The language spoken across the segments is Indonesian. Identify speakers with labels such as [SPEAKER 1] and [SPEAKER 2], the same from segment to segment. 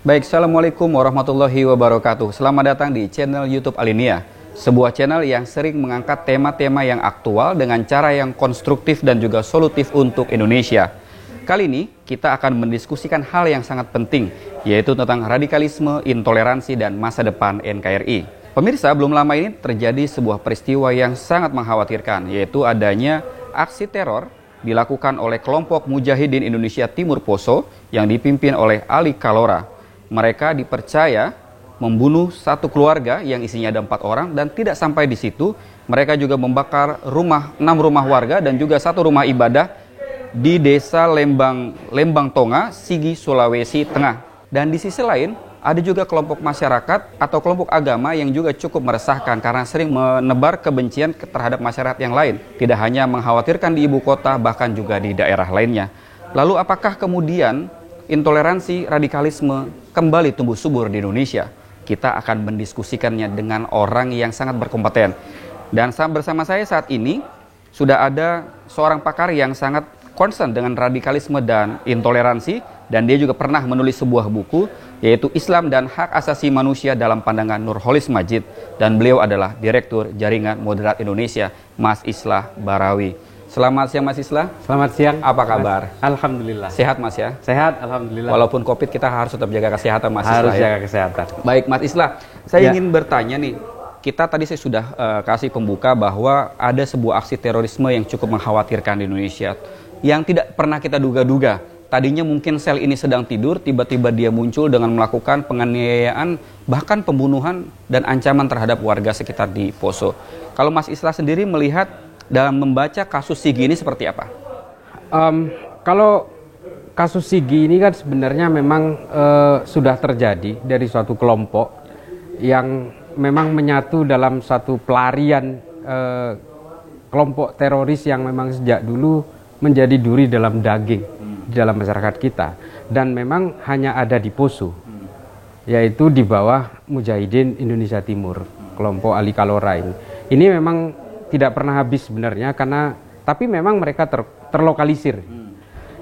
[SPEAKER 1] Baik, Assalamualaikum warahmatullahi wabarakatuh. Selamat datang di channel YouTube Alinia, sebuah channel yang sering mengangkat tema-tema yang aktual dengan cara yang konstruktif dan juga solutif untuk Indonesia. Kali ini kita akan mendiskusikan hal yang sangat penting, yaitu tentang radikalisme, intoleransi, dan masa depan NKRI. Pemirsa, belum lama ini terjadi sebuah peristiwa yang sangat mengkhawatirkan, yaitu adanya aksi teror dilakukan oleh kelompok Mujahidin Indonesia Timur Poso yang dipimpin oleh Ali Kalora. Mereka dipercaya membunuh satu keluarga yang isinya ada 4 orang, dan tidak sampai di situ, mereka juga membakar 6 rumah warga dan juga 1 rumah ibadah di desa Lembang Tonga, Sigi, Sulawesi Tengah. Dan di sisi lain, ada juga kelompok masyarakat atau kelompok agama yang juga cukup meresahkan karena sering menebar kebencian terhadap masyarakat yang lain. Tidak hanya mengkhawatirkan di ibu kota, bahkan juga di daerah lainnya. Lalu apakah kemudian intoleransi, radikalisme kembali tumbuh subur di Indonesia? Kita akan mendiskusikannya dengan orang yang sangat berkompeten. Dan bersama saya saat ini sudah ada seorang pakar yang sangat concern dengan radikalisme dan intoleransi, dan dia juga pernah menulis sebuah buku, yaitu Islam dan Hak Asasi Manusia dalam Pandangan Nurholis Majid, dan beliau adalah Direktur Jaringan Moderat Indonesia, Mas Islah Barawi. Selamat siang Mas Islah.
[SPEAKER 2] Selamat siang.
[SPEAKER 1] Apa kabar?
[SPEAKER 2] Alhamdulillah.
[SPEAKER 1] Sehat Mas ya?
[SPEAKER 2] Sehat, alhamdulillah.
[SPEAKER 1] Walaupun COVID, kita harus tetap jaga kesehatan Mas Islah.
[SPEAKER 2] Harus jaga kesehatan.
[SPEAKER 1] Baik Mas Islah, saya ingin bertanya nih. Kita tadi saya sudah kasih pembuka bahwa ada sebuah aksi terorisme yang cukup mengkhawatirkan di Indonesia, yang tidak pernah kita duga-duga. Tadinya mungkin sel ini sedang tidur, tiba-tiba dia muncul dengan melakukan penganiayaan, bahkan pembunuhan dan ancaman terhadap warga sekitar di Poso. Kalau Mas Islah sendiri melihat dalam membaca kasus Sigi ini seperti apa?
[SPEAKER 2] Kalau kasus Sigi ini kan sebenarnya memang sudah terjadi dari suatu kelompok yang memang menyatu dalam satu pelarian kelompok teroris yang memang sejak dulu menjadi duri dalam daging di dalam masyarakat kita, dan memang hanya ada di Poso, yaitu di bawah Mujahidin Indonesia Timur, kelompok Ali Kalora ini. Ini memang tidak pernah habis sebenarnya, tapi memang mereka terlokalisir.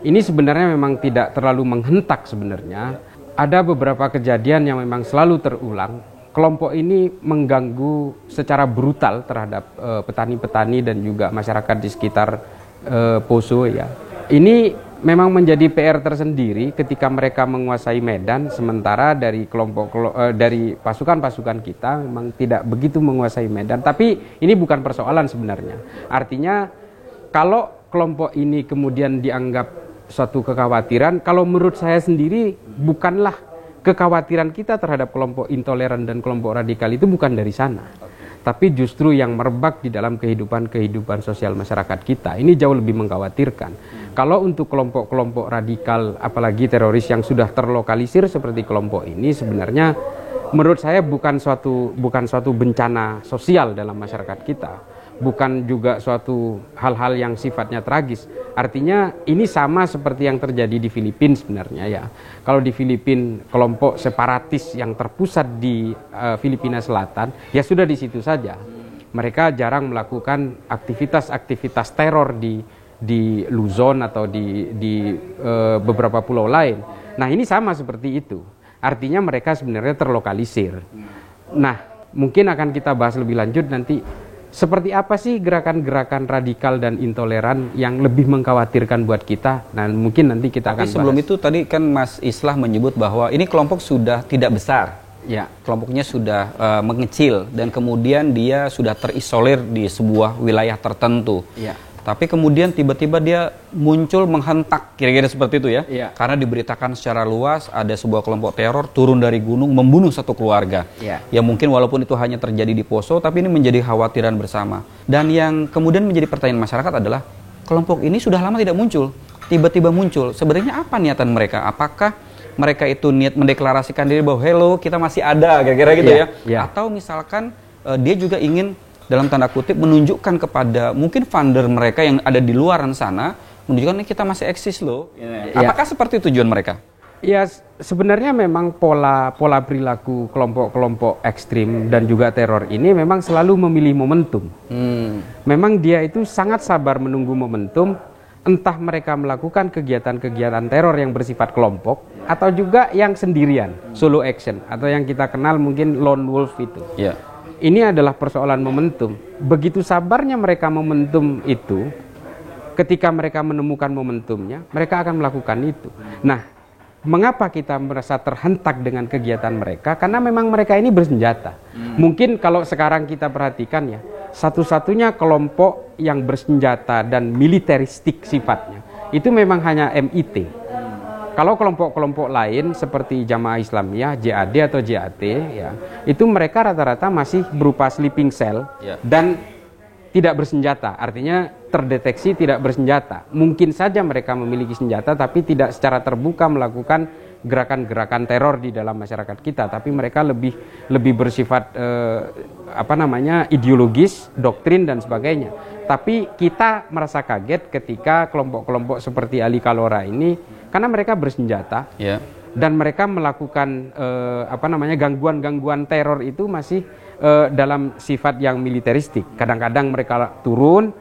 [SPEAKER 2] Ini sebenarnya memang tidak terlalu menghentak sebenarnya. Ada beberapa kejadian yang memang selalu terulang. Kelompok ini mengganggu secara brutal terhadap petani-petani dan juga masyarakat di sekitar Poso ya. Ini memang menjadi PR tersendiri ketika mereka menguasai Medan, sementara dari dari pasukan-pasukan kita memang tidak begitu menguasai Medan. Tapi ini bukan persoalan sebenarnya. Artinya kalau kelompok ini kemudian dianggap suatu kekhawatiran, kalau menurut saya sendiri bukanlah kekhawatiran kita terhadap kelompok intoleran dan kelompok radikal itu bukan dari sana. Tapi justru yang merebak di dalam kehidupan sosial masyarakat kita. Ini jauh lebih mengkhawatirkan. Kalau untuk kelompok-kelompok radikal, apalagi teroris yang sudah terlokalisir seperti kelompok ini, sebenarnya menurut saya bukan suatu bencana sosial dalam masyarakat kita. Bukan juga suatu hal-hal yang sifatnya tragis. Artinya ini sama seperti yang terjadi di Filipina sebenarnya ya. Kalau di Filipina kelompok separatis yang terpusat di Filipina Selatan, ya sudah di situ saja. Mereka jarang melakukan aktivitas teror di Luzon atau di beberapa pulau lain. Nah ini sama seperti itu. Artinya mereka sebenarnya terlokalisir. Nah mungkin akan kita bahas lebih lanjut nanti. Seperti apa sih gerakan-gerakan radikal dan intoleran yang lebih mengkhawatirkan buat kita? Nah, mungkin nanti kita akan bahas.
[SPEAKER 1] Sebelum itu tadi kan Mas Islah menyebut bahwa ini kelompok sudah tidak besar. Ya, kelompoknya sudah mengecil dan kemudian dia sudah terisolir di sebuah wilayah tertentu. Ya. Tapi kemudian tiba-tiba dia muncul menghentak, kira-kira seperti itu ya. Ya. Karena diberitakan secara luas ada sebuah kelompok teror turun dari gunung membunuh satu keluarga. Ya. Ya mungkin walaupun itu hanya terjadi di Poso, tapi ini menjadi khawatiran bersama. Dan yang kemudian menjadi pertanyaan masyarakat adalah, kelompok ini sudah lama tidak muncul, tiba-tiba muncul. Sebenarnya apa niatan mereka? Apakah mereka itu niat mendeklarasikan diri bahwa hello kita masih ada, kira-kira gitu ya? Ya. Atau misalkan dia juga ingin dalam tanda kutip menunjukkan kepada mungkin founder mereka yang ada di luaran sana, menunjukkan kita masih eksis loh. Ya. Apakah seperti tujuan mereka?
[SPEAKER 2] Ya sebenarnya memang pola perilaku kelompok-kelompok ekstrim dan juga teror ini memang selalu memilih momentum. Memang dia itu sangat sabar menunggu momentum entah mereka melakukan kegiatan-kegiatan teror yang bersifat kelompok atau juga yang sendirian, solo action, atau yang kita kenal mungkin lone wolf itu.
[SPEAKER 1] Ya.
[SPEAKER 2] Ini adalah persoalan momentum. Begitu sabarnya mereka momentum itu, ketika mereka menemukan momentumnya, mereka akan melakukan itu. Nah, mengapa kita merasa terhentak dengan kegiatan mereka? Karena memang mereka ini bersenjata. Mungkin kalau sekarang kita perhatikan ya, satu-satunya kelompok yang bersenjata dan militeristik sifatnya, itu memang hanya MIT. Kalau kelompok-kelompok lain seperti Jamaah Islamiyah, JAD atau JAT, ya, itu mereka rata-rata masih berupa sleeping cell dan tidak bersenjata. Artinya terdeteksi tidak bersenjata. Mungkin saja mereka memiliki senjata, tapi tidak secara terbuka melakukan gerakan-gerakan teror di dalam masyarakat kita. Tapi mereka lebih bersifat ideologis, doktrin dan sebagainya. Tapi kita merasa kaget ketika kelompok-kelompok seperti Ali Kalora ini, karena mereka bersenjata dan mereka melakukan gangguan-gangguan teror itu masih dalam sifat yang militeristik. Kadang-kadang mereka turun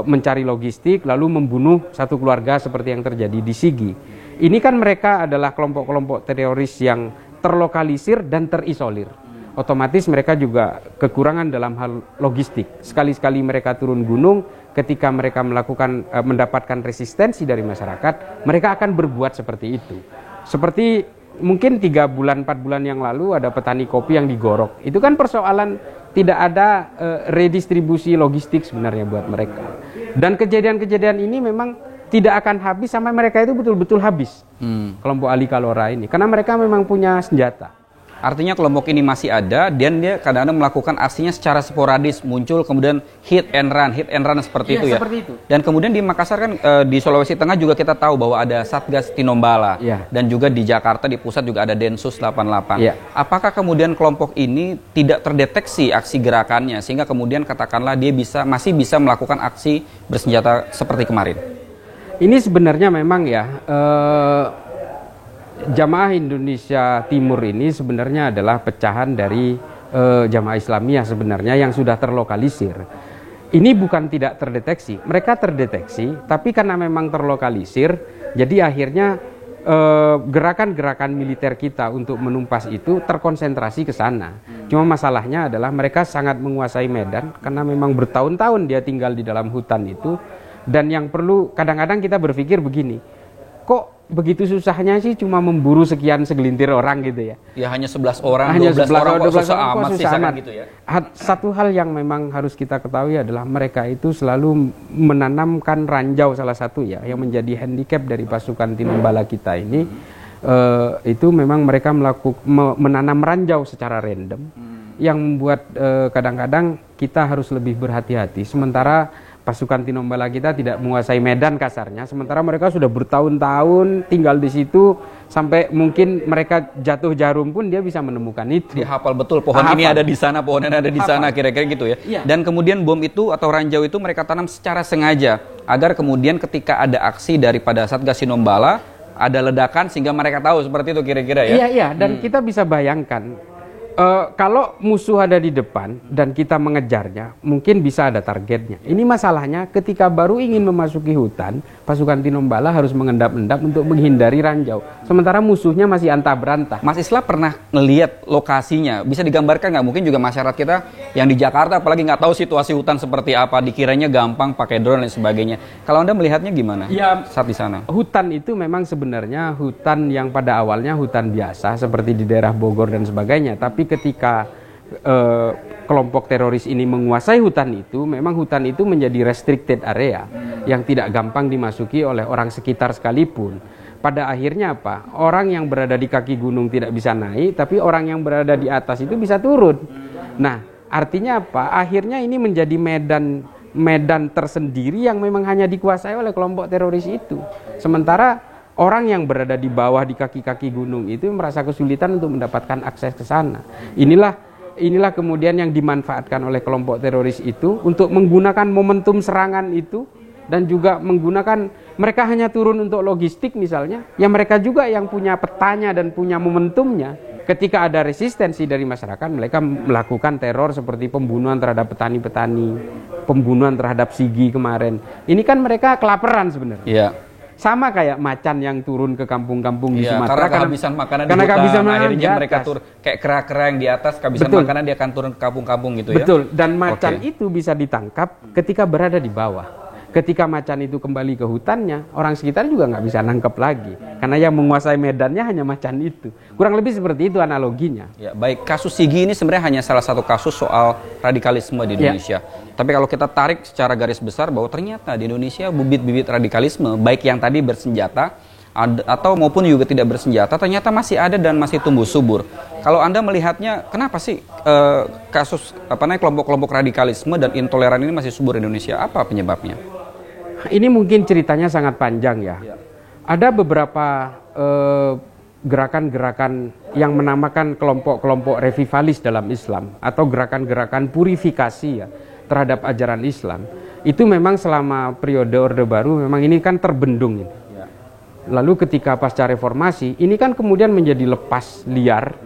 [SPEAKER 2] mencari logistik lalu membunuh satu keluarga seperti yang terjadi di Sigi. Ini kan mereka adalah kelompok-kelompok teroris yang terlokalisir dan terisolir. Otomatis mereka juga kekurangan dalam hal logistik. Sekali-sekali mereka turun gunung, ketika mereka mendapatkan resistensi dari masyarakat, mereka akan berbuat seperti itu. Seperti mungkin 3 bulan, 4 bulan yang lalu ada petani kopi yang digorok. Itu kan persoalan tidak ada redistribusi logistik sebenarnya buat mereka. Dan kejadian-kejadian ini memang tidak akan habis sampai mereka itu betul-betul habis. Kelompok Ali Kalora ini. Karena mereka memang punya senjata.
[SPEAKER 1] Artinya kelompok ini masih ada dan dia kadang-kadang melakukan aksinya secara sporadis, muncul kemudian hit and run seperti itu ya.
[SPEAKER 2] Seperti itu.
[SPEAKER 1] Dan kemudian di Makassar kan di Sulawesi Tengah juga kita tahu bahwa ada Satgas Tinombala dan juga di Jakarta di pusat juga ada Densus 88. Apakah kemudian kelompok ini tidak terdeteksi aksi gerakannya sehingga kemudian katakanlah dia masih bisa melakukan aksi bersenjata seperti kemarin?
[SPEAKER 2] Ini sebenarnya memang ya Jamaah Indonesia Timur ini sebenarnya adalah pecahan dari Jamaah Islamiyah sebenarnya yang sudah terlokalisir. Ini bukan tidak terdeteksi, mereka terdeteksi, tapi karena memang terlokalisir, jadi akhirnya gerakan-gerakan militer kita untuk menumpas itu terkonsentrasi ke sana. Cuma masalahnya adalah mereka sangat menguasai medan karena memang bertahun-tahun dia tinggal di dalam hutan itu. Dan yang perlu kadang-kadang kita berpikir begini, kok begitu susahnya sih cuma memburu sekian segelintir orang gitu ya.
[SPEAKER 1] Ya hanya 11 orang,
[SPEAKER 2] hanya
[SPEAKER 1] 12 orang kok susah
[SPEAKER 2] orang
[SPEAKER 1] amat sih gitu ya.
[SPEAKER 2] Satu hal yang memang harus kita ketahui adalah mereka itu selalu menanamkan ranjau salah satu ya yang menjadi handicap dari pasukan Tinombala kita ini. Itu memang mereka menanam ranjau secara random yang membuat kadang-kadang kita harus lebih berhati-hati. Sementara pasukan Tinombala kita tidak menguasai medan kasarnya, sementara mereka sudah bertahun-tahun tinggal di situ sampai mungkin mereka jatuh jarum pun dia bisa menemukan itu.
[SPEAKER 1] Dia hafal betul pohon ini ada di sana, pohon ini ada di sana, kira-kira gitu ya. Dan kemudian bom itu atau ranjau itu mereka tanam secara sengaja agar kemudian ketika ada aksi daripada Satgas Tinombala ada ledakan sehingga mereka tahu seperti itu kira-kira ya.
[SPEAKER 2] Iya, dan kita bisa bayangkan kalau musuh ada di depan dan kita mengejarnya, mungkin bisa ada targetnya. Ini masalahnya ketika baru ingin memasuki hutan, pasukan Tinombala harus mengendap-endap untuk menghindari ranjau. Sementara musuhnya masih antah berantah.
[SPEAKER 1] Mas Islah pernah melihat lokasinya, bisa digambarkan nggak? Mungkin juga masyarakat kita yang di Jakarta apalagi nggak tahu situasi hutan seperti apa, dikiranya gampang pakai drone dan sebagainya. Kalau Anda melihatnya gimana saat di sana?
[SPEAKER 2] Hutan itu memang sebenarnya hutan yang pada awalnya hutan biasa seperti di daerah Bogor dan sebagainya. Tapi ketika kelompok teroris ini menguasai hutan itu, memang hutan itu menjadi restricted area yang tidak gampang dimasuki oleh orang sekitar sekalipun. Pada akhirnya apa? Orang yang berada di kaki gunung tidak bisa naik, tapi orang yang berada di atas itu bisa turun. Nah, artinya apa? Akhirnya ini menjadi medan tersendiri yang memang hanya dikuasai oleh kelompok teroris itu. Sementara orang yang berada di bawah di kaki-kaki gunung itu merasa kesulitan untuk mendapatkan akses ke sana. Inilah kemudian yang dimanfaatkan oleh kelompok teroris itu untuk menggunakan momentum serangan itu dan juga menggunakan mereka hanya turun untuk logistik misalnya, ya mereka juga yang punya petanya dan punya momentumnya. ketika ada resistensi dari masyarakat, mereka melakukan teror seperti pembunuhan terhadap petani-petani, pembunuhan terhadap Sigi kemarin. Ini kan mereka kelaparan sebenarnya.
[SPEAKER 1] Iya.
[SPEAKER 2] Sama kayak macan yang turun ke kampung-kampung di Sumatera
[SPEAKER 1] karena kehabisan makanan
[SPEAKER 2] karena
[SPEAKER 1] di hutan,
[SPEAKER 2] kehabisan makanan
[SPEAKER 1] akhirnya
[SPEAKER 2] di
[SPEAKER 1] mereka
[SPEAKER 2] atas.
[SPEAKER 1] turun kayak kera-kera yang di atas kehabisan
[SPEAKER 2] Betul.
[SPEAKER 1] makanan, dia akan turun ke kampung-kampung gitu ya.
[SPEAKER 2] Betul, dan macan itu bisa ditangkap ketika berada di bawah. Ketika macan itu kembali ke hutannya, orang sekitar juga nggak bisa nangkep lagi. Karena yang menguasai medannya hanya macan itu. Kurang lebih seperti itu analoginya.
[SPEAKER 1] Ya, baik, kasus Sigi ini sebenarnya hanya salah satu kasus soal radikalisme di Indonesia. Tapi kalau kita tarik secara garis besar bahwa ternyata di Indonesia bibit-bibit radikalisme, baik yang tadi bersenjata atau maupun juga tidak bersenjata, ternyata masih ada dan masih tumbuh subur. Kalau Anda melihatnya, kenapa sih kasus kelompok-kelompok radikalisme dan intoleran ini masih subur di Indonesia? Apa penyebabnya?
[SPEAKER 2] Ini mungkin ceritanya sangat panjang ya. Ada beberapa gerakan-gerakan yang menamakan kelompok-kelompok revivalis dalam Islam atau gerakan-gerakan purifikasi ya terhadap ajaran Islam. Itu memang selama periode Orde Baru memang ini kan terbendung ini. Lalu ketika pasca reformasi ini kan kemudian menjadi lepas liar.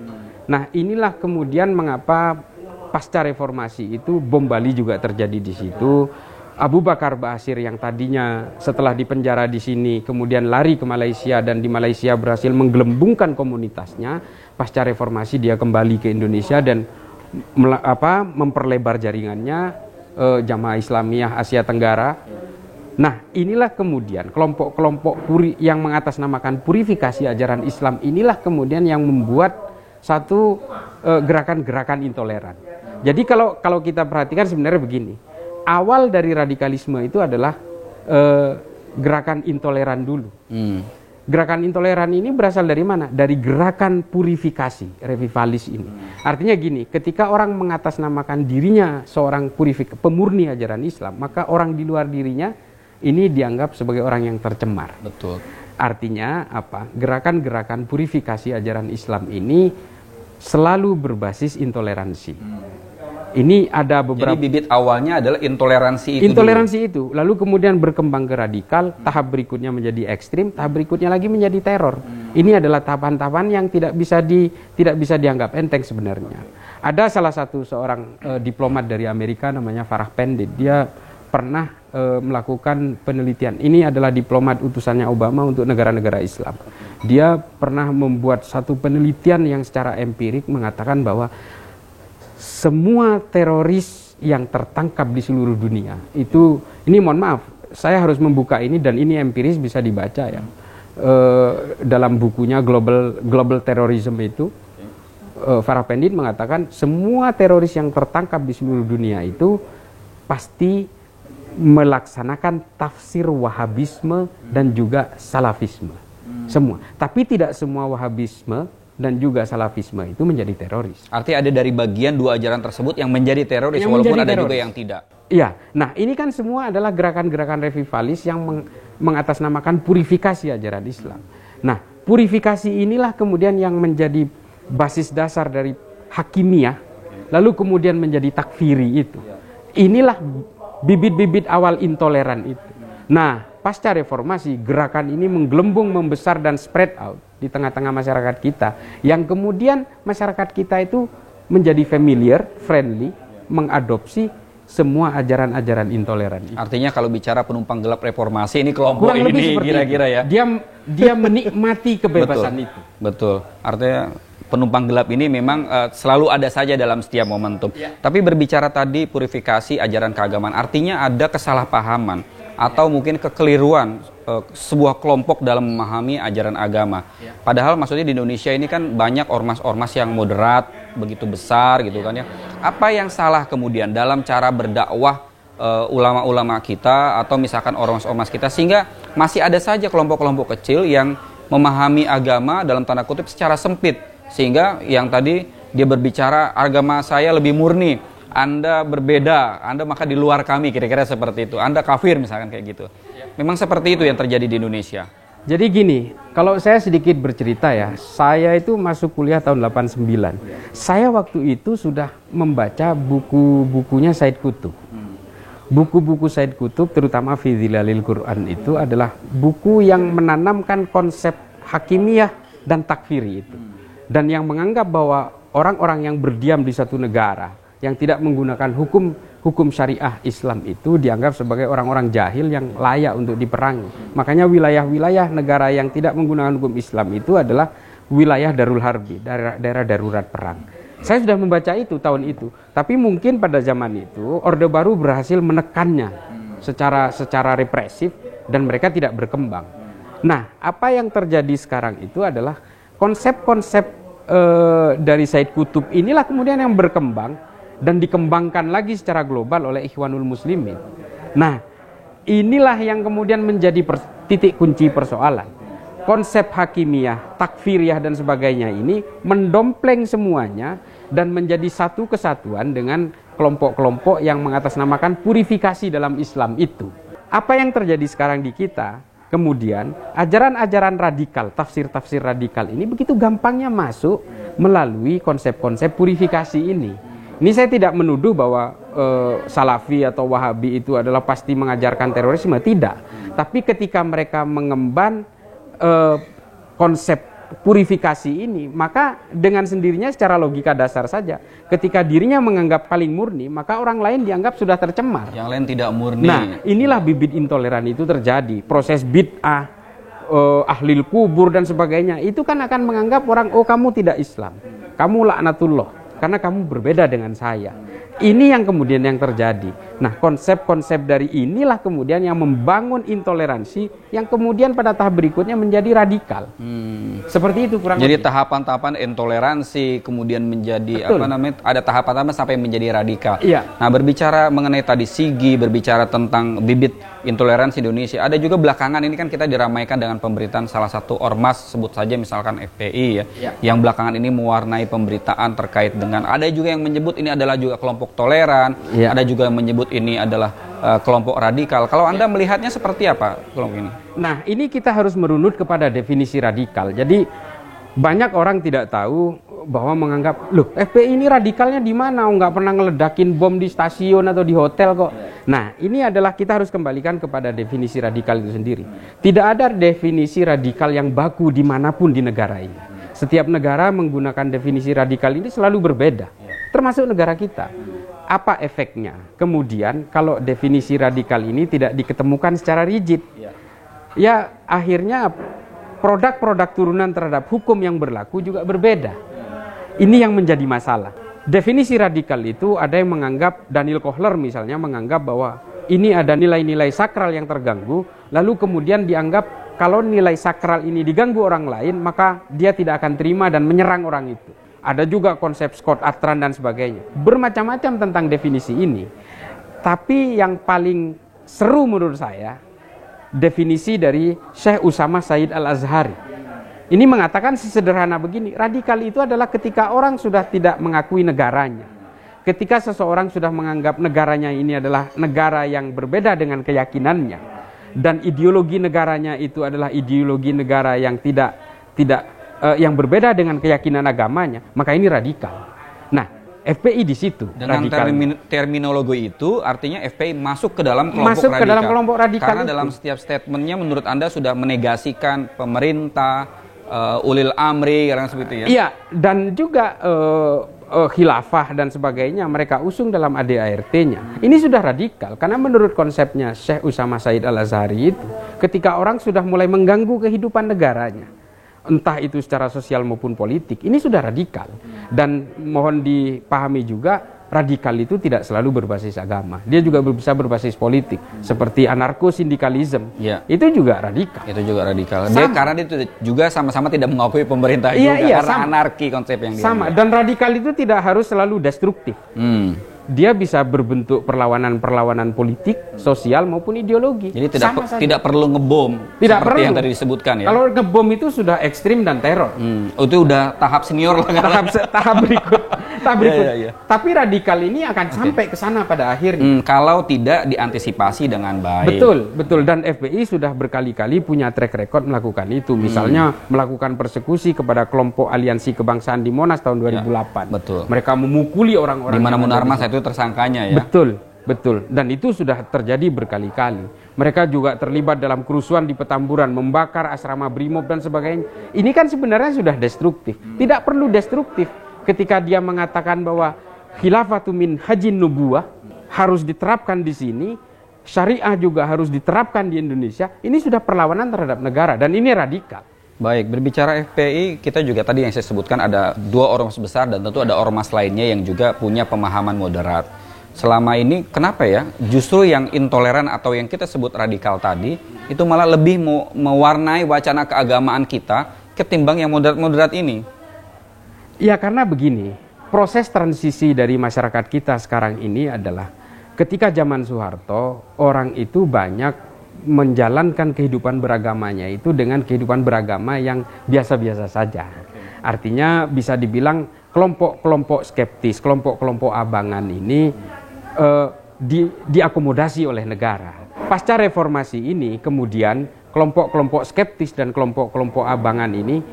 [SPEAKER 2] Nah, inilah kemudian mengapa pasca reformasi itu bom Bali juga terjadi di situ. Abu Bakar Ba'asyir yang tadinya setelah dipenjara di sini kemudian lari ke Malaysia dan di Malaysia berhasil menggelembungkan komunitasnya, pasca reformasi dia kembali ke Indonesia dan memperlebar jaringannya Jamaah Islamiyah Asia Tenggara. Nah, inilah kemudian kelompok-kelompok yang mengatasnamakan purifikasi ajaran Islam inilah kemudian yang membuat satu gerakan-gerakan intoleran. Jadi kalau kita perhatikan sebenarnya begini. Awal dari radikalisme itu adalah gerakan intoleran dulu. Gerakan intoleran ini berasal dari mana? Dari gerakan purifikasi, revivalis ini. Artinya gini, ketika orang mengatasnamakan dirinya seorang pemurni ajaran Islam, maka orang di luar dirinya ini dianggap sebagai orang yang tercemar.
[SPEAKER 1] Betul.
[SPEAKER 2] Artinya apa? Gerakan-gerakan purifikasi ajaran Islam ini selalu berbasis intoleransi. Ini ada beberapa.
[SPEAKER 1] Jadi bibit awalnya adalah intoleransi itu.
[SPEAKER 2] Intoleransi itu, lalu kemudian berkembang ke radikal, tahap berikutnya menjadi ekstrim, tahap berikutnya lagi menjadi teror. Ini adalah tahapan-tahapan yang tidak bisa dianggap enteng sebenarnya. Ada salah satu seorang diplomat dari Amerika namanya Farah Pandit. Dia pernah melakukan penelitian. Ini adalah diplomat utusannya Obama untuk negara-negara Islam. Dia pernah membuat satu penelitian yang secara empirik mengatakan bahwa semua teroris yang tertangkap di seluruh dunia itu, ini mohon maaf, saya harus membuka ini dan ini empiris bisa dibaca ya. Dalam bukunya Global Terrorism itu, Farah Pandit mengatakan semua teroris yang tertangkap di seluruh dunia itu pasti melaksanakan tafsir Wahabisme dan juga Salafisme. Semua. Tapi tidak semua Wahabisme dan juga Salafisme itu menjadi teroris.
[SPEAKER 1] Artinya ada dari bagian dua ajaran tersebut yang menjadi teroris, walaupun ada juga yang tidak.
[SPEAKER 2] Iya, nah ini kan semua adalah gerakan-gerakan revivalis yang mengatasnamakan purifikasi ajaran Islam. Nah, purifikasi inilah kemudian yang menjadi basis dasar dari hakimiyah, lalu kemudian menjadi takfiri itu. Inilah bibit-bibit awal intoleran itu. Nah, pasca reformasi, gerakan ini menggelembung, membesar dan spread out di tengah-tengah masyarakat kita, yang kemudian masyarakat kita itu menjadi familiar, friendly, mengadopsi semua ajaran-ajaran intoleran itu.
[SPEAKER 1] Artinya kalau bicara penumpang gelap reformasi, ini kelompok ini kira-kira ya.
[SPEAKER 2] Dia menikmati kebebasan itu.
[SPEAKER 1] Betul. Artinya penumpang gelap ini memang selalu ada saja dalam setiap momentum. Tapi berbicara tadi purifikasi ajaran keagamaan, artinya ada kesalahpahaman atau mungkin kekeliruan sebuah kelompok dalam memahami ajaran agama. Padahal maksudnya di Indonesia ini kan banyak ormas-ormas yang moderat, begitu besar gitu kan ya. Apa yang salah kemudian dalam cara berdakwah ulama-ulama kita atau misalkan ormas-ormas kita, sehingga masih ada saja kelompok-kelompok kecil yang memahami agama dalam tanda kutip secara sempit, sehingga yang tadi dia berbicara agama saya lebih murni, Anda berbeda, Anda maka di luar kami, kira-kira seperti itu. Anda kafir misalkan kayak gitu. Memang seperti itu yang terjadi di Indonesia.
[SPEAKER 2] Jadi gini, kalau saya sedikit bercerita ya, saya itu masuk kuliah tahun 89. Saya waktu itu sudah membaca buku-bukunya Said Qutb. Buku-buku Said Qutb, terutama Fi Dhilalil Quran, itu adalah buku yang menanamkan konsep hakimiyah dan takfiri itu. dan yang menganggap bahwa orang-orang yang berdiam di satu negara yang tidak menggunakan hukum syariah Islam itu dianggap sebagai orang-orang jahil yang layak untuk diperangi. Makanya wilayah-wilayah negara yang tidak menggunakan hukum Islam itu adalah wilayah darul harbi, daerah darurat perang. Saya sudah membaca itu tahun itu, tapi mungkin pada zaman itu Orde Baru berhasil menekannya secara represif dan mereka tidak berkembang. Nah, apa yang terjadi sekarang itu adalah konsep-konsep dari Said Qutb inilah kemudian yang berkembang dan dikembangkan lagi secara global oleh Ikhwanul Muslimin. Nah, inilah yang kemudian menjadi titik kunci persoalan. Konsep hakimiyah, takfiriyah dan sebagainya ini mendompleng semuanya dan menjadi satu kesatuan dengan kelompok-kelompok yang mengatasnamakan purifikasi dalam Islam itu. Apa yang terjadi sekarang di kita? Kemudian ajaran-ajaran radikal, tafsir-tafsir radikal ini begitu gampangnya masuk melalui konsep-konsep purifikasi ini. Ini saya tidak menuduh bahwa Salafi atau Wahabi itu adalah pasti mengajarkan terorisme, tidak. Tapi ketika mereka mengemban konsep purifikasi ini, maka dengan sendirinya secara logika dasar saja, ketika dirinya menganggap paling murni, maka orang lain dianggap sudah tercemar.
[SPEAKER 1] Yang lain tidak murni.
[SPEAKER 2] Nah, inilah bibit intoleran itu terjadi. Proses bid'ah, ahlil kubur dan sebagainya, itu kan akan menganggap orang, oh kamu tidak Islam, kamu laknatullah, karena kamu berbeda dengan saya. Ini yang kemudian yang terjadi. Nah, konsep-konsep dari inilah kemudian yang membangun intoleransi yang kemudian pada tahap berikutnya menjadi radikal. Seperti itu kurang
[SPEAKER 1] Jadi
[SPEAKER 2] lebih.
[SPEAKER 1] tahapan-tahapan intoleransi kemudian menjadi
[SPEAKER 2] Betul.
[SPEAKER 1] ada tahapan-tahapan sampai menjadi radikal.
[SPEAKER 2] Iya.
[SPEAKER 1] Nah, berbicara mengenai tadi Sigi, berbicara tentang bibit intoleransi Indonesia, ada juga belakangan ini kan kita diramaikan dengan pemberitaan salah satu ormas, sebut saja misalkan FPI ya, yang belakangan ini mewarnai pemberitaan terkait dengan, ada juga yang menyebut ini adalah juga kelompok toleran, ada juga yang menyebut ini adalah kelompok radikal. Kalau Anda melihatnya seperti apa kelompok ini?
[SPEAKER 2] Nah, ini kita harus merunut kepada definisi radikal. Jadi banyak orang tidak tahu bahwa menganggap, loh FPI ini radikalnya di mana? Nggak pernah ngeledakin bom di stasiun atau di hotel kok. Nah, ini adalah kita harus kembalikan kepada definisi radikal itu sendiri. Tidak ada definisi radikal yang baku dimanapun di negara ini. Setiap negara menggunakan definisi radikal ini selalu berbeda, termasuk negara kita. Apa efeknya? Kemudian kalau definisi radikal ini tidak diketemukan secara rigid, ya akhirnya produk-produk turunan terhadap hukum yang berlaku juga berbeda. Ini yang menjadi masalah. Definisi radikal itu ada yang menganggap, Daniel Kohler misalnya menganggap bahwa ini ada nilai-nilai sakral yang terganggu, lalu kemudian dianggap kalau nilai sakral ini diganggu orang lain, maka dia tidak akan terima dan menyerang orang itu. Ada juga konsep Scott Atran dan sebagainya. Bermacam-macam tentang definisi ini. Tapi yang paling seru menurut saya, definisi dari Syekh Usama Said Al-Azhari. Ini mengatakan sesederhana begini, radikal itu adalah ketika orang sudah tidak mengakui negaranya. Ketika seseorang sudah menganggap negaranya ini adalah negara yang berbeda dengan keyakinannya, dan ideologi negaranya itu adalah ideologi negara yang yang berbeda dengan keyakinan agamanya, maka ini radikal. Nah, FPI di situ.
[SPEAKER 1] Dengan terminologi itu artinya FPI masuk ke dalam kelompok radikal. Karena dalam setiap statementnya menurut Anda sudah menegasikan pemerintah, ulil amri, karena seperti itu ya. Iya,
[SPEAKER 2] dan juga khilafah dan sebagainya mereka usung dalam ADART-nya. Ini sudah radikal karena menurut konsepnya Syekh Usama Said Al-Azhari itu, ketika orang sudah mulai mengganggu kehidupan negaranya, entah itu secara sosial maupun politik, ini sudah radikal. Dan mohon dipahami juga, radikal itu tidak selalu berbasis agama. Dia juga bisa berbasis politik, seperti anarko-sindikalisme. Itu juga radikal.
[SPEAKER 1] Itu juga radikal. Karena dia juga sama-sama tidak mengakui pemerintah juga, karena anarki konsep yang dia.
[SPEAKER 2] Sama, dan radikal itu tidak harus selalu destruktif. Dia bisa berbentuk perlawanan-perlawanan politik, sosial maupun ideologi.
[SPEAKER 1] Jadi tidak perlu ngebom,
[SPEAKER 2] tidak
[SPEAKER 1] seperti
[SPEAKER 2] perlu.
[SPEAKER 1] yang tadi disebutkan ya.
[SPEAKER 2] Kalau ngebom itu sudah ekstrim dan teror.
[SPEAKER 1] Itu udah tahap senior lah.
[SPEAKER 2] Tahap berikut. Tapi radikal ini akan sampai ke sana pada akhirnya.
[SPEAKER 1] Kalau tidak diantisipasi dengan baik.
[SPEAKER 2] Betul. Dan FPI sudah berkali-kali punya track record melakukan itu. Misalnya melakukan persekusi kepada kelompok aliansi kebangsaan di Monas tahun 2008.
[SPEAKER 1] Betul.
[SPEAKER 2] Mereka memukuli orang-orang.
[SPEAKER 1] Di mana Munarmas itu tersangkanya ya.
[SPEAKER 2] Betul. Betul, dan itu sudah terjadi berkali-kali. Mereka juga terlibat dalam kerusuhan di Petamburan, membakar asrama Brimob dan sebagainya. Ini kan sebenarnya sudah destruktif. Tidak perlu destruktif ketika dia mengatakan bahwa khilafatu min hajin nubuwah harus diterapkan di sini, syariah juga harus diterapkan di Indonesia. Ini sudah perlawanan terhadap negara dan ini radikal.
[SPEAKER 1] Baik, berbicara FPI, kita juga tadi yang saya sebutkan ada 2 ormas besar dan tentu ada ormas lainnya yang juga punya pemahaman moderat. Selama ini kenapa ya justru yang intoleran atau yang kita sebut radikal tadi itu malah lebih mewarnai wacana keagamaan kita ketimbang yang moderat-moderat ini?
[SPEAKER 2] Ya karena begini, proses transisi dari masyarakat kita sekarang ini adalah ketika zaman Soeharto orang itu banyak menjalankan kehidupan beragamanya itu dengan kehidupan beragama yang biasa-biasa saja. Artinya bisa dibilang kelompok-kelompok skeptis, kelompok-kelompok abangan ini diakomodasi oleh negara. Pasca reformasi ini kemudian kelompok-kelompok skeptis dan kelompok-kelompok abangan ini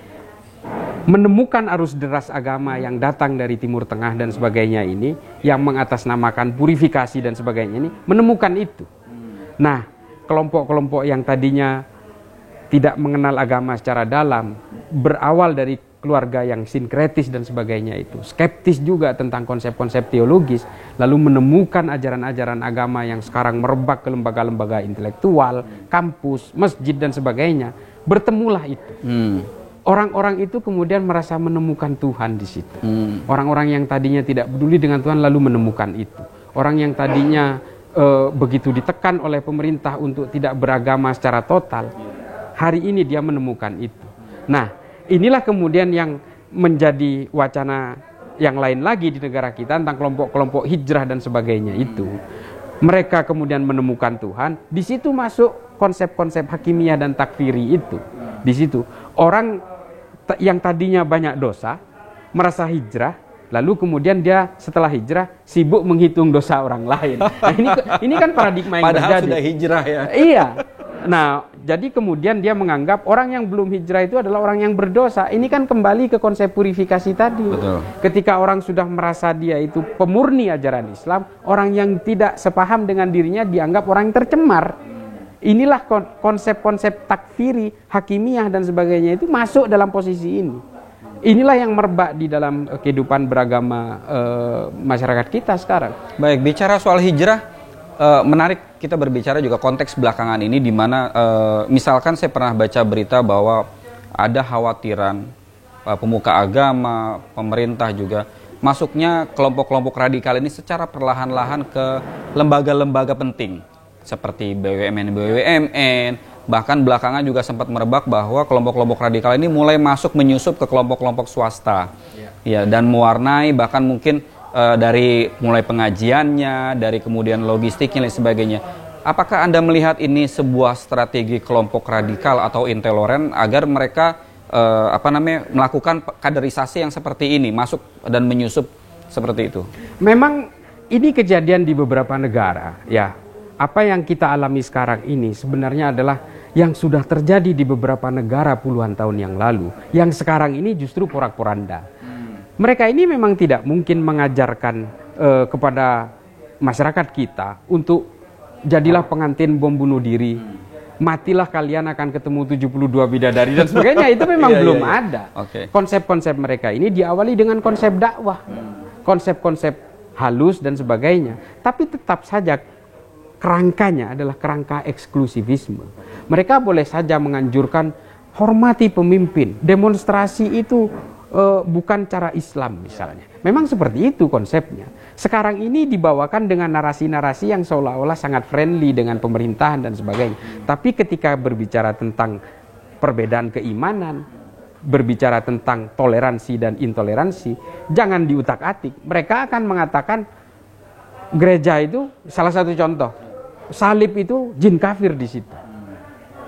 [SPEAKER 2] menemukan arus deras agama yang datang dari Timur Tengah dan sebagainya ini, yang mengatasnamakan purifikasi dan sebagainya ini, menemukan itu. Nah, kelompok-kelompok yang tadinya tidak mengenal agama secara dalam, berawal dari keluarga yang sinkretis dan sebagainya itu, skeptis juga tentang konsep-konsep teologis, lalu menemukan ajaran-ajaran agama yang sekarang merebak ke lembaga-lembaga intelektual, kampus, masjid dan sebagainya, bertemulah itu. Orang-orang itu kemudian merasa menemukan Tuhan di situ. Orang-orang yang tadinya tidak peduli dengan Tuhan lalu menemukan itu. Orang yang tadinya begitu ditekan oleh pemerintah untuk tidak beragama secara total, hari ini dia menemukan itu. Nah, inilah kemudian yang menjadi wacana yang lain lagi di negara kita tentang kelompok-kelompok hijrah dan sebagainya itu. Mereka kemudian menemukan Tuhan, di situ masuk konsep-konsep hakimiyah dan takfiri itu. Di situ orang yang tadinya banyak dosa merasa hijrah, lalu kemudian dia setelah hijrah sibuk menghitung dosa orang lain. Nah, ini kan paradigma yang
[SPEAKER 1] padahal
[SPEAKER 2] terjadi.
[SPEAKER 1] Sudah hijrah ya.
[SPEAKER 2] Iya. Nah, jadi kemudian dia menganggap orang yang belum hijrah itu adalah orang yang berdosa. Ini kan kembali ke konsep purifikasi tadi.
[SPEAKER 1] Betul.
[SPEAKER 2] Ketika orang sudah merasa dia itu pemurni ajaran Islam, orang yang tidak sepaham dengan dirinya dianggap orang yang tercemar. Inilah konsep-konsep takfiri, hakimiyah dan sebagainya itu masuk dalam posisi ini. Inilah yang merebak di dalam kehidupan beragama masyarakat kita sekarang.
[SPEAKER 1] Baik, bicara soal hijrah, menarik kita berbicara juga konteks belakangan ini di mana misalkan saya pernah baca berita bahwa ada khawatiran pemuka agama, pemerintah juga masuknya kelompok-kelompok radikal ini secara perlahan-lahan ke lembaga-lembaga penting seperti BUMN, bahkan belakangan juga sempat merebak bahwa kelompok-kelompok radikal ini mulai masuk menyusup ke kelompok-kelompok swasta, ya, dan mewarnai bahkan mungkin dari mulai pengajiannya, dari kemudian logistiknya dan sebagainya. Apakah Anda melihat ini sebuah strategi kelompok radikal atau intoleran agar mereka melakukan kaderisasi yang seperti ini, masuk dan menyusup seperti itu?
[SPEAKER 2] Memang ini kejadian di beberapa negara, ya. Apa yang kita alami sekarang ini sebenarnya adalah yang sudah terjadi di beberapa negara puluhan tahun yang lalu, yang sekarang ini justru porak-poranda. Mereka ini memang tidak mungkin mengajarkan kepada masyarakat kita untuk jadilah pengantin bom bunuh diri, matilah kalian akan ketemu 72 bidadari dan sebagainya. Itu memang belum ada. Konsep-konsep mereka ini diawali dengan konsep dakwah, konsep-konsep halus dan sebagainya. Tapi tetap saja kerangkanya adalah kerangka eksklusivisme. Mereka boleh saja menganjurkan hormati pemimpin, demonstrasi itu bukan cara Islam misalnya. Memang seperti itu konsepnya. Sekarang ini dibawakan dengan narasi-narasi yang seolah-olah sangat friendly dengan pemerintahan dan sebagainya. Tapi ketika berbicara tentang perbedaan keimanan, berbicara tentang toleransi dan intoleransi, jangan diutak-atik. Mereka akan mengatakan gereja itu salah satu contoh. Salib itu jin kafir di situ.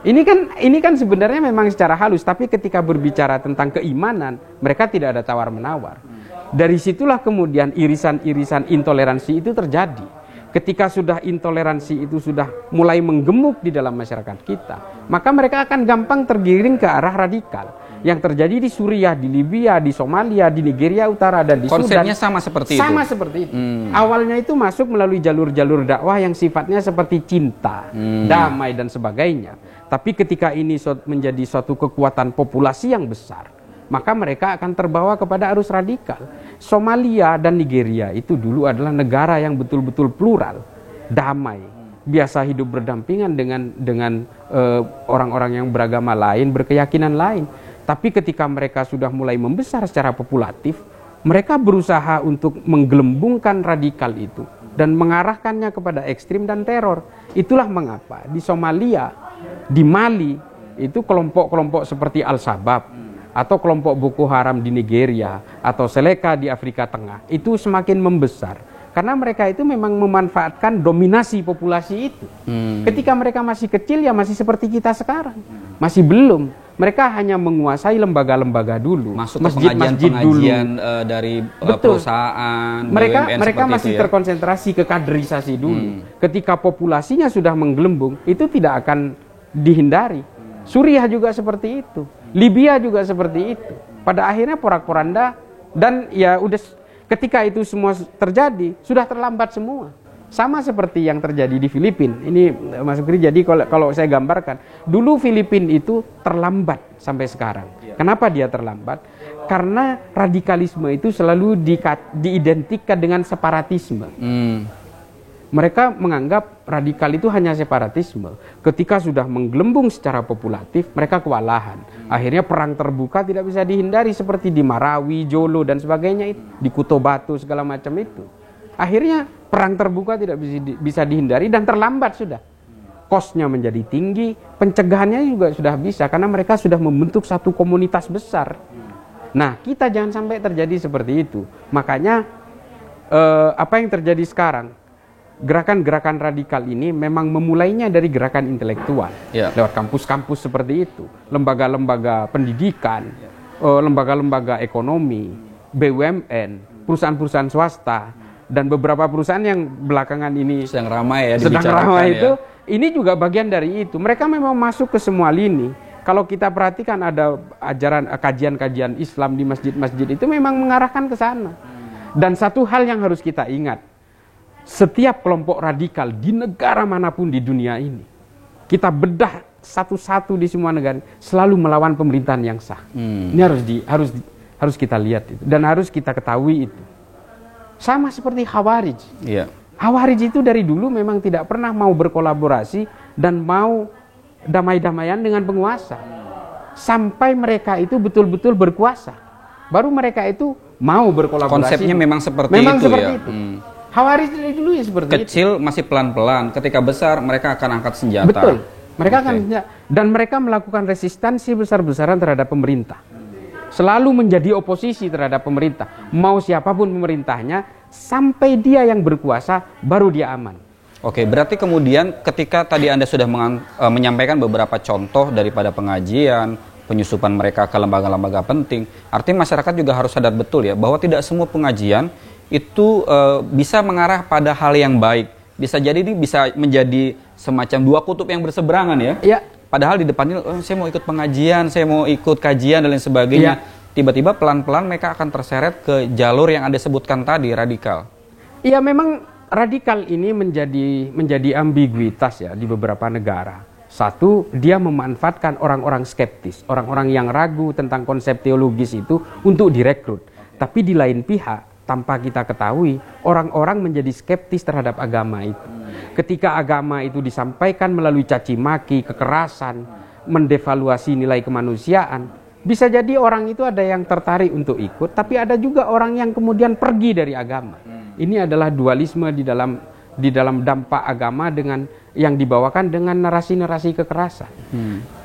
[SPEAKER 2] Ini kan sebenarnya memang secara halus, tapi ketika berbicara tentang keimanan, mereka tidak ada tawar-menawar. Dari situlah kemudian irisan-irisan intoleransi itu terjadi. Ketika sudah intoleransi itu sudah mulai menggemuk di dalam masyarakat kita, maka mereka akan gampang tergiring ke arah radikal. yang terjadi di Suriah, di Libya, di Somalia, di Nigeria Utara, dan di Sudan.
[SPEAKER 1] Konsepnya sama seperti itu?
[SPEAKER 2] Sama seperti itu. Awalnya itu masuk melalui jalur-jalur dakwah yang sifatnya seperti cinta, damai, dan sebagainya. Tapi ketika ini menjadi suatu kekuatan populasi yang besar, maka mereka akan terbawa kepada arus radikal. Somalia dan Nigeria itu dulu adalah negara yang betul-betul plural, damai, biasa hidup berdampingan dengan orang-orang yang beragama lain, berkeyakinan lain. Tapi ketika mereka sudah mulai membesar secara populatif, mereka berusaha untuk menggelembungkan radikal itu dan mengarahkannya kepada ekstrim dan teror. Itulah mengapa di Somalia, di Mali, itu kelompok-kelompok seperti Al-Shabaab atau kelompok Boko Haram di Nigeria atau Seleka di Afrika Tengah itu semakin membesar. Karena mereka itu memang memanfaatkan dominasi populasi itu. Ketika mereka masih kecil ya masih seperti kita sekarang. Masih belum. Mereka hanya menguasai lembaga-lembaga dulu.
[SPEAKER 1] Masuk ke pengajian-pengajian dari perusahaan, BUMN
[SPEAKER 2] mereka masih
[SPEAKER 1] itu, ya?
[SPEAKER 2] terkonsentrasi ke kaderisasi dulu. Ketika populasinya sudah menggelembung, itu tidak akan dihindari. Suriah juga seperti itu. Libya juga seperti itu. Pada akhirnya porak-poranda dan ya udah. Ketika itu semua terjadi, sudah terlambat semua. Sama seperti yang terjadi di Filipina. Ini Mas Fikri, jadi kalau saya gambarkan, dulu Filipina itu terlambat sampai sekarang. Kenapa dia terlambat? Karena radikalisme itu selalu diidentikan dengan separatisme. Mereka menganggap radikal itu hanya separatisme. Ketika sudah menggelembung secara populatif, mereka kewalahan. Akhirnya perang terbuka tidak bisa dihindari seperti di Marawi, Jolo, dan sebagainya itu. Di Kuto Batu, segala macam itu. Akhirnya perang terbuka tidak bisa dihindari dan terlambat sudah. Kosnya menjadi tinggi, pencegahannya juga sudah bisa karena mereka sudah membentuk satu komunitas besar. Nah, kita jangan sampai terjadi seperti itu. Makanya apa yang terjadi sekarang? Gerakan-gerakan radikal ini memang memulainya dari gerakan intelektual, lewat kampus-kampus seperti itu, lembaga-lembaga pendidikan, lembaga-lembaga ekonomi, BUMN, perusahaan-perusahaan swasta, dan beberapa perusahaan yang belakangan ini
[SPEAKER 1] sedang ramai ya,
[SPEAKER 2] itu, ini juga bagian dari itu. Mereka memang masuk ke semua lini. Kalau kita perhatikan ada ajaran kajian-kajian Islam di masjid-masjid itu memang mengarahkan ke sana. Dan satu hal yang harus kita ingat, setiap kelompok radikal di negara manapun di dunia ini, kita bedah satu-satu di semua negara, selalu melawan pemerintahan yang sah. Ini harus kita lihat itu, dan harus kita ketahui itu. Sama seperti Khawarij. Khawarij itu dari dulu memang tidak pernah mau berkolaborasi dan mau damai-damaian dengan penguasa. Sampai mereka itu betul-betul berkuasa, baru mereka itu mau berkolaborasi.
[SPEAKER 1] Konsepnya memang seperti itu.
[SPEAKER 2] Khawarij dari dulu ya seperti itu.
[SPEAKER 1] Kecil masih pelan-pelan, ketika besar mereka akan angkat senjata.
[SPEAKER 2] Betul. Mereka akan senjata. Dan mereka melakukan resistansi besar-besaran terhadap pemerintah. Selalu menjadi oposisi terhadap pemerintah. Mau siapapun pemerintahnya, sampai dia yang berkuasa, baru dia aman.
[SPEAKER 1] Oke, berarti kemudian ketika tadi Anda sudah menyampaikan beberapa contoh daripada pengajian, penyusupan mereka ke lembaga-lembaga penting, artinya masyarakat juga harus sadar betul ya, bahwa tidak semua pengajian itu bisa mengarah pada hal yang baik. Bisa jadi ini bisa menjadi semacam dua kutub yang berseberangan ya. Padahal di depannya saya mau ikut pengajian, saya mau ikut kajian dan lain sebagainya. Tiba-tiba pelan-pelan mereka akan terseret ke jalur yang Anda sebutkan tadi, radikal. Iya,
[SPEAKER 2] memang radikal ini menjadi ambiguitas ya di beberapa negara. Satu, dia memanfaatkan orang-orang skeptis, orang-orang yang ragu tentang konsep teologis itu untuk direkrut. Tapi di lain pihak, tanpa kita ketahui, orang-orang menjadi skeptis terhadap agama itu. Ketika agama itu disampaikan melalui caci maki, kekerasan, mendevaluasi nilai kemanusiaan, bisa jadi orang itu ada yang tertarik untuk ikut, tapi ada juga orang yang kemudian pergi dari agama. Ini adalah dualisme di dalam dampak agama dengan yang dibawakan dengan narasi-narasi kekerasan.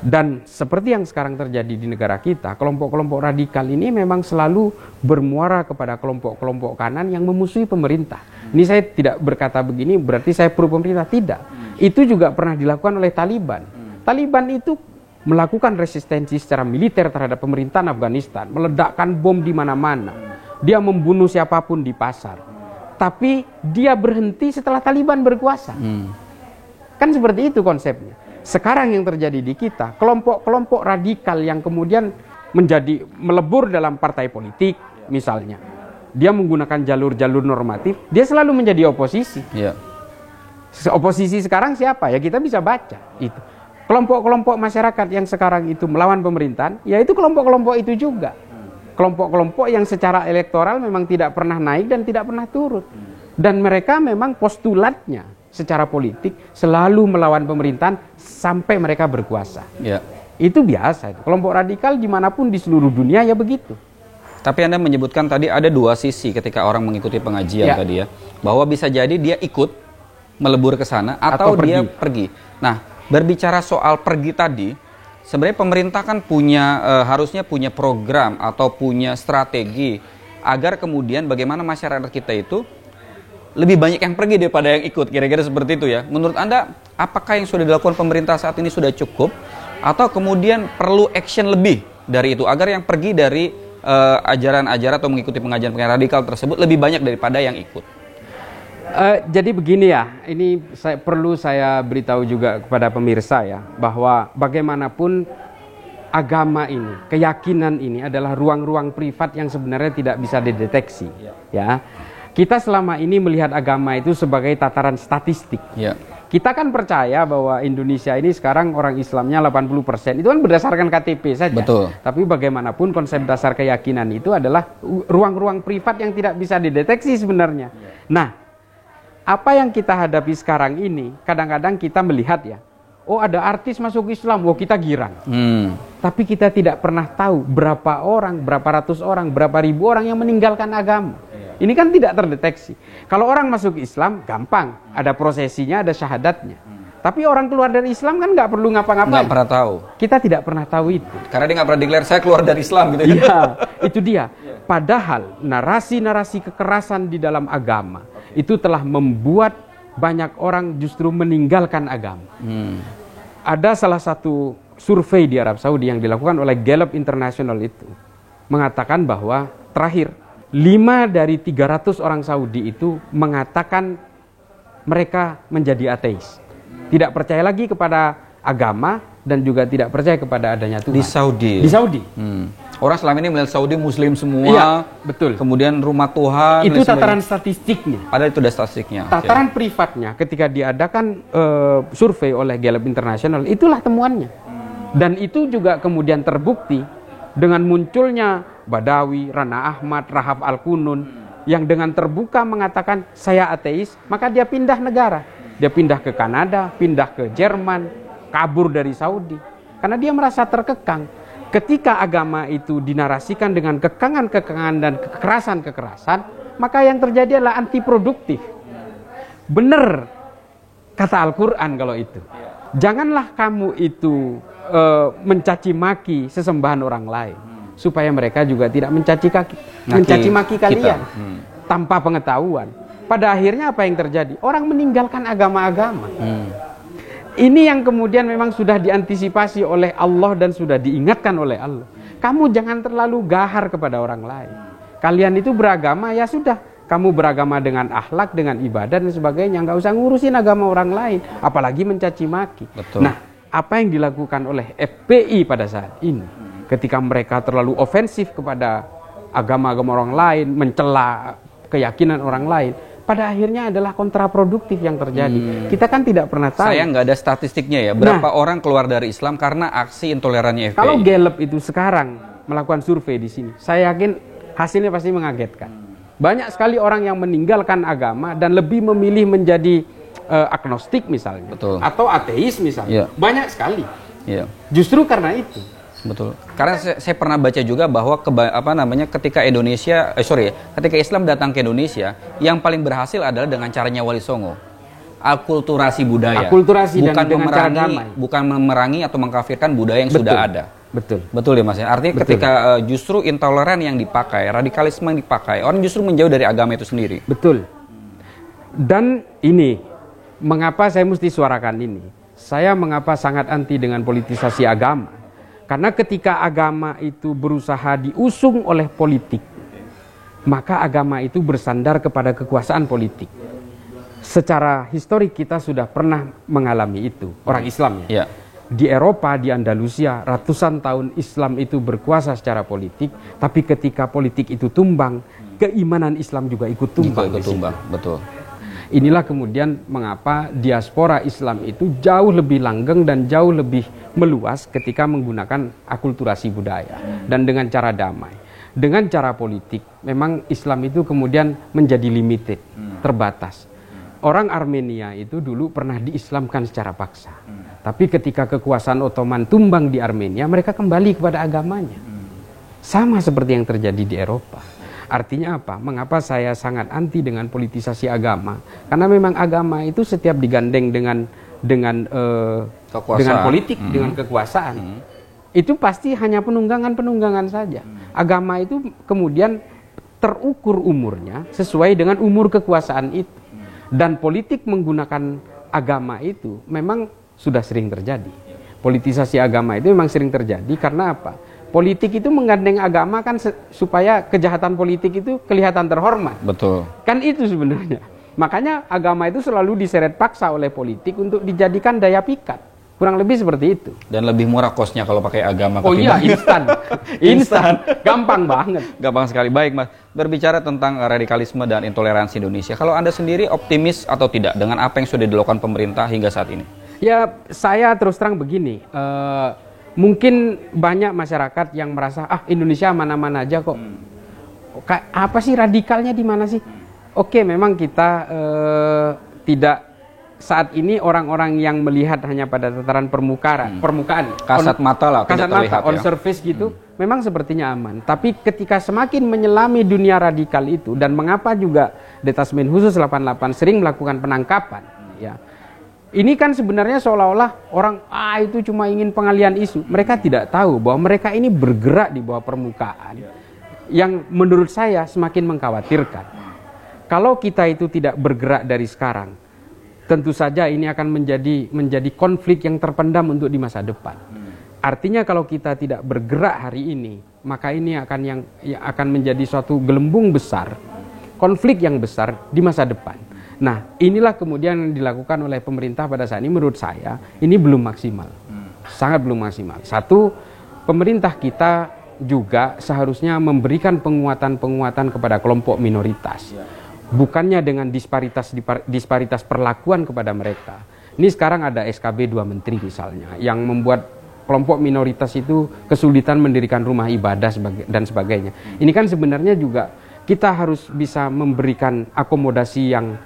[SPEAKER 2] Dan seperti yang sekarang terjadi di negara kita, kelompok-kelompok radikal ini memang selalu bermuara kepada kelompok-kelompok kanan yang memusuhi pemerintah. Ini saya tidak berkata begini berarti saya pro pemerintah, tidak. Itu juga pernah dilakukan oleh Taliban. Taliban itu melakukan resistensi secara militer terhadap pemerintahan Afghanistan, meledakkan bom di mana-mana. Dia membunuh siapapun di pasar. Tapi dia berhenti setelah Taliban berkuasa. Kan seperti itu konsepnya. Sekarang yang terjadi di kita, kelompok-kelompok radikal yang kemudian menjadi melebur dalam partai politik misalnya, dia menggunakan jalur-jalur normatif, dia selalu menjadi oposisi. Oposisi sekarang siapa? Ya kita bisa baca itu. Kelompok-kelompok masyarakat yang sekarang itu melawan pemerintahan, ya itu kelompok-kelompok itu juga. Kelompok-kelompok yang secara elektoral memang tidak pernah naik dan tidak pernah turun. Dan mereka memang postulatnya secara politik selalu melawan pemerintahan sampai mereka berkuasa. Itu biasa. Kelompok radikal dimanapun di seluruh dunia ya begitu.
[SPEAKER 1] Tapi Anda menyebutkan tadi ada dua sisi ketika orang mengikuti pengajian tadi ya. Bahwa bisa jadi dia ikut melebur ke sana atau dia pergi. Nah, berbicara soal pergi tadi, sebenarnya pemerintah kan harusnya punya program atau punya strategi agar kemudian bagaimana masyarakat kita itu lebih banyak yang pergi daripada yang ikut, kira-kira seperti itu ya. Menurut Anda, apakah yang sudah dilakukan pemerintah saat ini sudah cukup atau kemudian perlu action lebih dari itu agar yang pergi dari ajaran-ajaran atau mengikuti pengajian-pengajian radikal tersebut lebih banyak daripada yang ikut?
[SPEAKER 2] Jadi begini ya, ini perlu saya beritahu juga kepada pemirsa ya, bahwa bagaimanapun agama ini, keyakinan ini adalah ruang-ruang privat yang sebenarnya tidak bisa dideteksi. Ya, kita selama ini melihat agama itu sebagai tataran statistik. Kita kan percaya bahwa Indonesia ini sekarang orang Islamnya 80%, itu kan berdasarkan KTP saja.
[SPEAKER 1] Betul.
[SPEAKER 2] Tapi bagaimanapun konsep dasar keyakinan itu adalah ruang-ruang privat yang tidak bisa dideteksi sebenarnya. Nah, apa yang kita hadapi sekarang ini, kadang-kadang kita melihat ya, oh ada artis masuk Islam, oh kita girang. Tapi kita tidak pernah tahu berapa orang, berapa ratus orang, berapa ribu orang yang meninggalkan agama. Ini kan tidak terdeteksi. Kalau orang masuk Islam, gampang, ada prosesinya, ada syahadatnya. Tapi orang keluar dari Islam kan nggak perlu ngapa-ngapain.
[SPEAKER 1] Nggak pernah tahu.
[SPEAKER 2] Kita tidak pernah tahu itu.
[SPEAKER 1] Karena dia nggak pernah declare saya keluar dari Islam gitu.
[SPEAKER 2] Iya, itu dia. Padahal narasi-narasi kekerasan di dalam agama itu telah membuat banyak orang justru meninggalkan agama. Ada salah satu survei di Arab Saudi yang dilakukan oleh Gallup International itu mengatakan bahwa terakhir 5 dari 300 orang Saudi itu mengatakan mereka menjadi ateis. Tidak percaya lagi kepada agama dan juga tidak percaya kepada adanya Tuhan.
[SPEAKER 1] Di Saudi.
[SPEAKER 2] Di Saudi.
[SPEAKER 1] Orang selama ini melihat Saudi Muslim semua.
[SPEAKER 2] Iya, betul.
[SPEAKER 1] Kemudian rumah Tuhan.
[SPEAKER 2] Itu tataran statistiknya.
[SPEAKER 1] Padahal itu udah statistiknya.
[SPEAKER 2] Tataran privatnya ketika diadakan survei oleh Gallup International, itulah temuannya. Dan itu juga kemudian terbukti dengan munculnya Badawi, Rana Ahmad, Rahab Al-Kunun yang dengan terbuka mengatakan saya ateis, maka dia pindah negara. Dia pindah ke Kanada, pindah ke Jerman, kabur dari Saudi. Karena dia merasa terkekang. Ketika agama itu dinarasikan dengan kekangan-kekangan dan kekerasan-kekerasan, maka yang terjadi adalah antiproduktif. Benar kata Al-Quran kalau itu. Janganlah kamu itu mencaci maki sesembahan orang lain, supaya mereka juga tidak mencaci maki kalian tanpa pengetahuan. Pada akhirnya apa yang terjadi? Orang meninggalkan agama-agama. Ini yang kemudian memang sudah diantisipasi oleh Allah dan sudah diingatkan oleh Allah. Kamu jangan terlalu gahar kepada orang lain. Kalian itu beragama, ya sudah. Kamu beragama dengan akhlak, dengan ibadah dan sebagainya. Nggak usah ngurusin agama orang lain. Apalagi mencaci maki.
[SPEAKER 1] Betul.
[SPEAKER 2] Nah, apa yang dilakukan oleh FPI pada saat ini? Ketika mereka terlalu ofensif kepada agama-agama orang lain, mencela keyakinan orang lain, pada akhirnya adalah kontraproduktif yang terjadi. Kita kan tidak pernah tahu.
[SPEAKER 1] Saya nggak ada statistiknya ya, berapa orang keluar dari Islam karena aksi intolerannya FPI.
[SPEAKER 2] Kalau Gallup itu sekarang melakukan survei di sini, saya yakin hasilnya pasti mengagetkan. Banyak sekali orang yang meninggalkan agama dan lebih memilih menjadi agnostik misalnya.
[SPEAKER 1] Betul.
[SPEAKER 2] Atau ateis misalnya. Banyak sekali. Justru karena itu.
[SPEAKER 1] Betul. Karena saya pernah baca juga bahwa ketika ketika Islam datang ke Indonesia, yang paling berhasil adalah dengan caranya Wali Songo. Akulturasi budaya.
[SPEAKER 2] Akulturasi
[SPEAKER 1] bukan
[SPEAKER 2] dan dengan cara damai.
[SPEAKER 1] Bukan memerangi atau mengkafirkan budaya yang sudah ada. Betul ya Mas ya. Artinya ketika justru intoleran yang dipakai, radikalisme yang dipakai, orang justru menjauh dari agama itu sendiri.
[SPEAKER 2] Betul. Dan ini mengapa saya mesti suarakan ini? Saya mengapa sangat anti dengan politisasi agama? Karena ketika agama itu berusaha diusung oleh politik, maka agama itu bersandar kepada kekuasaan politik. Secara historik kita sudah pernah mengalami itu, orang Islam ya. Di Eropa, di Andalusia, ratusan tahun Islam itu berkuasa secara politik, tapi ketika politik itu tumbang, keimanan Islam juga ikut tumbang.
[SPEAKER 1] Betul.
[SPEAKER 2] Inilah kemudian mengapa diaspora Islam itu jauh lebih langgeng dan jauh lebih meluas ketika menggunakan akulturasi budaya dan dengan cara damai. Dengan cara politik, memang Islam itu kemudian menjadi limited, terbatas. Orang Armenia itu dulu pernah diislamkan secara paksa. Tapi ketika kekuasaan Ottoman tumbang di Armenia, mereka kembali kepada agamanya. Sama seperti yang terjadi di Eropa. Artinya apa? Mengapa saya sangat anti dengan politisasi agama? Karena memang agama itu setiap digandeng dengan politik, dengan kekuasaan. Itu pasti hanya penunggangan saja. Agama itu kemudian terukur umurnya sesuai dengan umur kekuasaan itu. Dan politik menggunakan agama itu memang sudah sering terjadi. Politisasi agama itu memang sering terjadi karena apa? Politik itu menggandeng agama kan supaya kejahatan politik itu kelihatan terhormat.
[SPEAKER 1] Betul.
[SPEAKER 2] Kan itu sebenarnya. Makanya agama itu selalu diseret paksa oleh politik untuk dijadikan daya pikat. Kurang lebih seperti itu.
[SPEAKER 1] Dan lebih murah kosnya kalau pakai agama.
[SPEAKER 2] Oh iya, instan. Gampang banget.
[SPEAKER 1] Gampang sekali. Baik, Mas. Berbicara tentang radikalisme dan intoleransi Indonesia, kalau Anda sendiri optimis atau tidak dengan apa yang sudah dilakukan pemerintah hingga saat ini?
[SPEAKER 2] Ya, saya terus terang begini. Mungkin banyak masyarakat yang merasa, Indonesia mana-mana aja kok. Apa sih radikalnya di mana sih? Oke, memang kita tidak saat ini orang-orang yang melihat hanya pada tataran permukaan,
[SPEAKER 1] kasat mata lah,
[SPEAKER 2] kasat mata, on surface gitu, memang sepertinya aman. Tapi ketika semakin menyelami dunia radikal itu, dan mengapa juga Detasmen Khusus 88 sering melakukan penangkapan, ya, ini kan sebenarnya seolah-olah orang itu cuma ingin pengalian isu. Mereka tidak tahu bahwa mereka ini bergerak di bawah permukaan, yang menurut saya semakin mengkhawatirkan. Kalau kita itu tidak bergerak dari sekarang, tentu saja ini akan menjadi konflik yang terpendam untuk di masa depan. Artinya kalau kita tidak bergerak hari ini, maka ini akan menjadi suatu gelembung besar, konflik yang besar di masa depan. Nah, inilah kemudian yang dilakukan oleh pemerintah pada saat ini, menurut saya ini belum maksimal. Sangat belum maksimal. Satu, pemerintah kita juga seharusnya memberikan penguatan-penguatan kepada kelompok minoritas. Bukannya dengan disparitas perlakuan kepada mereka. Ini sekarang ada SKB 2 Menteri misalnya, yang membuat kelompok minoritas itu kesulitan mendirikan rumah ibadah dan sebagainya. Ini kan sebenarnya juga kita harus bisa memberikan akomodasi yang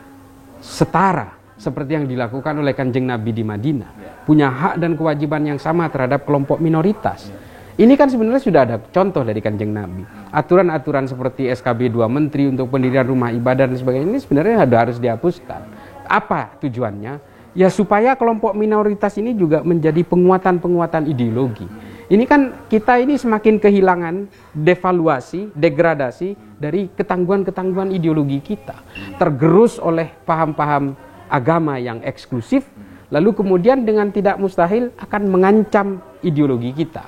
[SPEAKER 2] setara, seperti yang dilakukan oleh Kanjeng Nabi di Madinah. Punya hak dan kewajiban yang sama terhadap kelompok minoritas. Ini kan sebenarnya sudah ada contoh dari Kanjeng Nabi. Aturan-aturan seperti SKB 2 Menteri untuk pendirian rumah ibadah dan sebagainya ini sebenarnya harus dihapuskan. Apa tujuannya? Ya supaya kelompok minoritas ini juga menjadi penguatan-penguatan ideologi. Ini kan kita ini semakin kehilangan devaluasi, degradasi dari ketangguhan-ketangguhan ideologi kita. Tergerus oleh paham-paham agama yang eksklusif, lalu kemudian dengan tidak mustahil akan mengancam ideologi kita.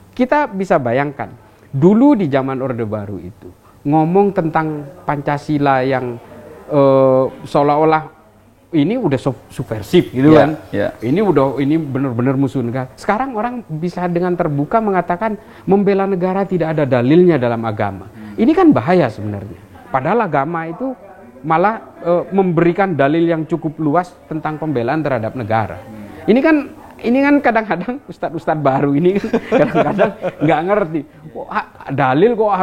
[SPEAKER 2] Kita bisa bayangkan, dulu di zaman Orde Baru itu, ngomong tentang Pancasila yang seolah-olah ini udah subversif gitu kan. Ini benar-benar musuh negara. Sekarang orang bisa dengan terbuka mengatakan membela negara tidak ada dalilnya dalam agama. Ini kan bahaya sebenarnya. Padahal agama itu malah memberikan dalil yang cukup luas tentang pembelaan terhadap negara. Ini kan kadang-kadang ustadz-ustadz baru ini kadang-kadang nggak ngerti. Dalil kok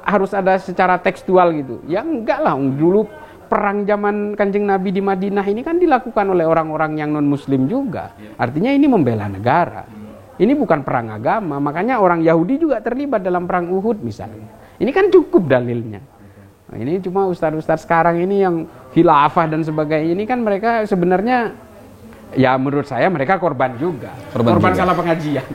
[SPEAKER 2] harus ada secara tekstual gitu. Ya enggak lah, dulu perang zaman Kanjeng Nabi di Madinah ini kan dilakukan oleh orang-orang yang non-muslim juga. Artinya ini membela negara. Ini bukan perang agama. Makanya orang Yahudi juga terlibat dalam perang Uhud misalnya. Ini kan cukup dalilnya. Nah, ini cuma ustadz-ustadz sekarang ini yang khilafah dan sebagainya. Ini kan mereka sebenarnya, ya menurut saya mereka korban juga. Korban salah pengajian.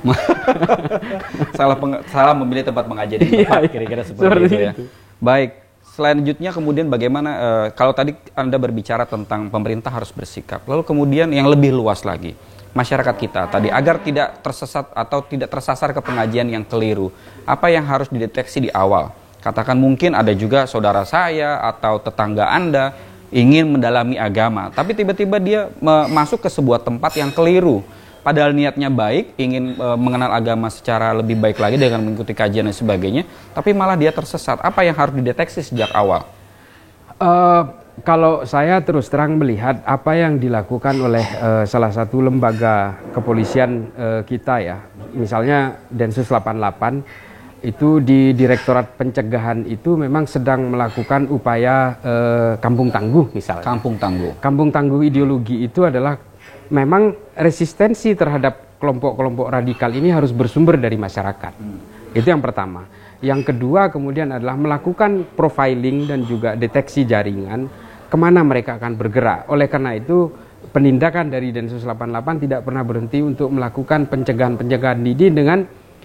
[SPEAKER 1] salah memilih tempat mengaji di tempat, kira-kira seperti itu ya. Baik. Selanjutnya kemudian bagaimana, kalau tadi Anda berbicara tentang pemerintah harus bersikap, lalu kemudian yang lebih luas lagi, masyarakat kita tadi agar tidak tersesat atau tidak tersasar ke pengajian yang keliru, apa yang harus dideteksi di awal? Katakan mungkin ada juga saudara saya atau tetangga Anda ingin mendalami agama, tapi tiba-tiba dia masuk ke sebuah tempat yang keliru, padahal niatnya baik, ingin mengenal agama secara lebih baik lagi dengan mengikuti kajian dan sebagainya, tapi malah dia tersesat. Apa yang harus dideteksi sejak awal?
[SPEAKER 2] Kalau saya terus terang melihat apa yang dilakukan oleh salah satu lembaga kepolisian kita ya, misalnya Densus 88 itu di Direktorat Pencegahan itu memang sedang melakukan upaya kampung tangguh misalnya.
[SPEAKER 1] Kampung tangguh.
[SPEAKER 2] Kampung tangguh ideologi itu adalah memang resistensi terhadap kelompok-kelompok radikal ini harus bersumber dari masyarakat. Itu yang pertama. Yang kedua kemudian adalah melakukan profiling dan juga deteksi jaringan kemana mereka akan bergerak. Oleh karena itu penindakan dari Densus 88 tidak pernah berhenti untuk melakukan pencegahan-pencegahan dini dengan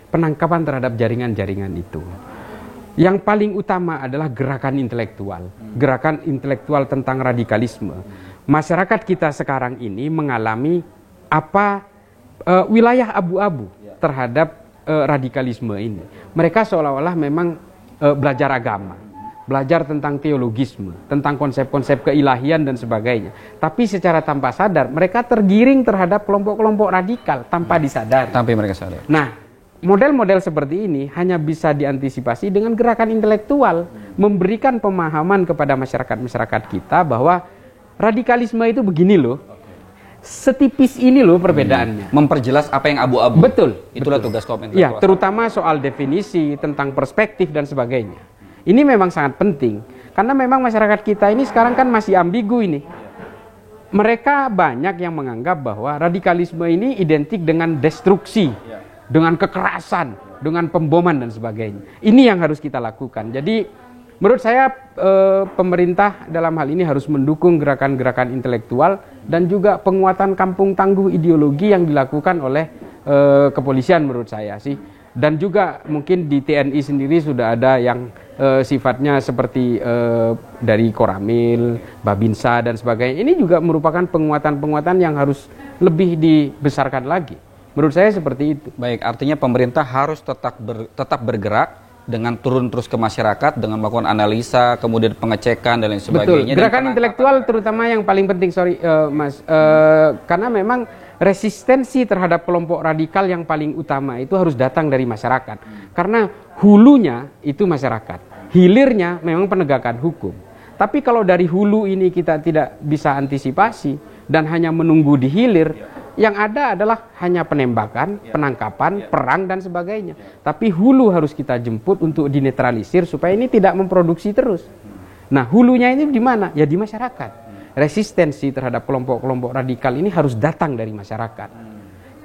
[SPEAKER 2] penangkapan terhadap jaringan-jaringan itu. Yang paling utama adalah gerakan intelektual tentang radikalisme. Masyarakat kita sekarang ini mengalami wilayah abu-abu terhadap radikalisme ini. Mereka seolah-olah memang belajar agama, belajar tentang teologisme, tentang konsep-konsep keilahian dan sebagainya. Tapi secara tanpa sadar mereka tergiring terhadap kelompok-kelompok radikal tanpa disadari.
[SPEAKER 1] Tanpa mereka sadar.
[SPEAKER 2] Nah, model-model seperti ini hanya bisa diantisipasi dengan gerakan intelektual, memberikan pemahaman kepada masyarakat-masyarakat kita bahwa radikalisme itu begini loh, setipis ini loh perbedaannya.
[SPEAKER 1] Memperjelas apa yang abu-abu.
[SPEAKER 2] Betul.
[SPEAKER 1] Itulah
[SPEAKER 2] betul.
[SPEAKER 1] tugas kaum intelektual.
[SPEAKER 2] Ya, terutama soal definisi tentang perspektif dan sebagainya. Ini memang sangat penting karena memang masyarakat kita ini sekarang kan masih ambigu ini. Mereka banyak yang menganggap bahwa radikalisme ini identik dengan destruksi, dengan kekerasan, dengan pemboman dan sebagainya. Ini yang harus kita lakukan. Jadi menurut saya pemerintah dalam hal ini harus mendukung gerakan-gerakan intelektual dan juga penguatan kampung tangguh ideologi yang dilakukan oleh kepolisian menurut saya sih. Dan juga mungkin di TNI sendiri sudah ada yang sifatnya seperti dari Koramil, Babinsa dan sebagainya. Ini juga merupakan penguatan-penguatan yang harus lebih dibesarkan lagi. Menurut saya seperti itu.
[SPEAKER 1] Baik, artinya pemerintah harus tetap bergerak dengan turun terus ke masyarakat, dengan melakukan analisa, kemudian pengecekan dan lain sebagainya.
[SPEAKER 2] Betul, gerakan intelektual terutama yang paling penting, Mas, karena memang resistensi terhadap kelompok radikal yang paling utama itu harus datang dari masyarakat. Karena hulunya itu masyarakat, hilirnya memang penegakan hukum. Tapi kalau dari hulu ini kita tidak bisa antisipasi dan hanya menunggu di hilir, yang ada adalah hanya penembakan, penangkapan, perang dan sebagainya. Tapi hulu harus kita jemput untuk dinetralisir supaya ini tidak memproduksi terus. Nah, hulunya ini di mana? Ya di masyarakat. Resistensi terhadap kelompok-kelompok radikal ini harus datang dari masyarakat.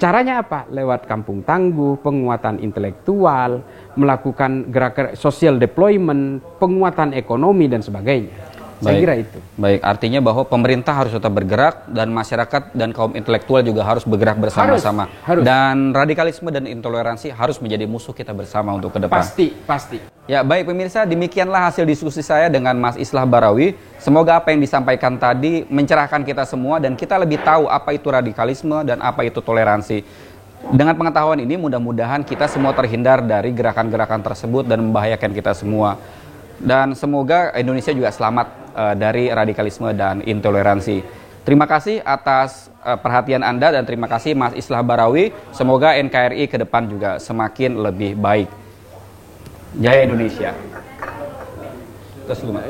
[SPEAKER 2] Caranya apa? Lewat kampung tangguh, penguatan intelektual, melakukan gerakan social deployment, penguatan ekonomi dan sebagainya. Saya kira itu.
[SPEAKER 1] Baik, artinya bahwa pemerintah harus tetap bergerak dan masyarakat dan kaum intelektual juga harus bergerak bersama-sama.
[SPEAKER 2] Harus.
[SPEAKER 1] Dan radikalisme dan intoleransi harus menjadi musuh kita bersama untuk ke depan.
[SPEAKER 2] Pasti.
[SPEAKER 1] Ya, baik pemirsa, demikianlah hasil diskusi saya dengan Mas Islah Barawi. Semoga apa yang disampaikan tadi mencerahkan kita semua dan kita lebih tahu apa itu radikalisme dan apa itu toleransi. Dengan pengetahuan ini mudah-mudahan kita semua terhindar dari gerakan-gerakan tersebut dan membahayakan kita semua. Dan semoga Indonesia juga selamat dari radikalisme dan intoleransi. Terima kasih atas perhatian Anda dan terima kasih Mas Islah Barawi. Semoga NKRI ke depan juga semakin lebih baik. Jaya Indonesia. Terus dulu, Mas.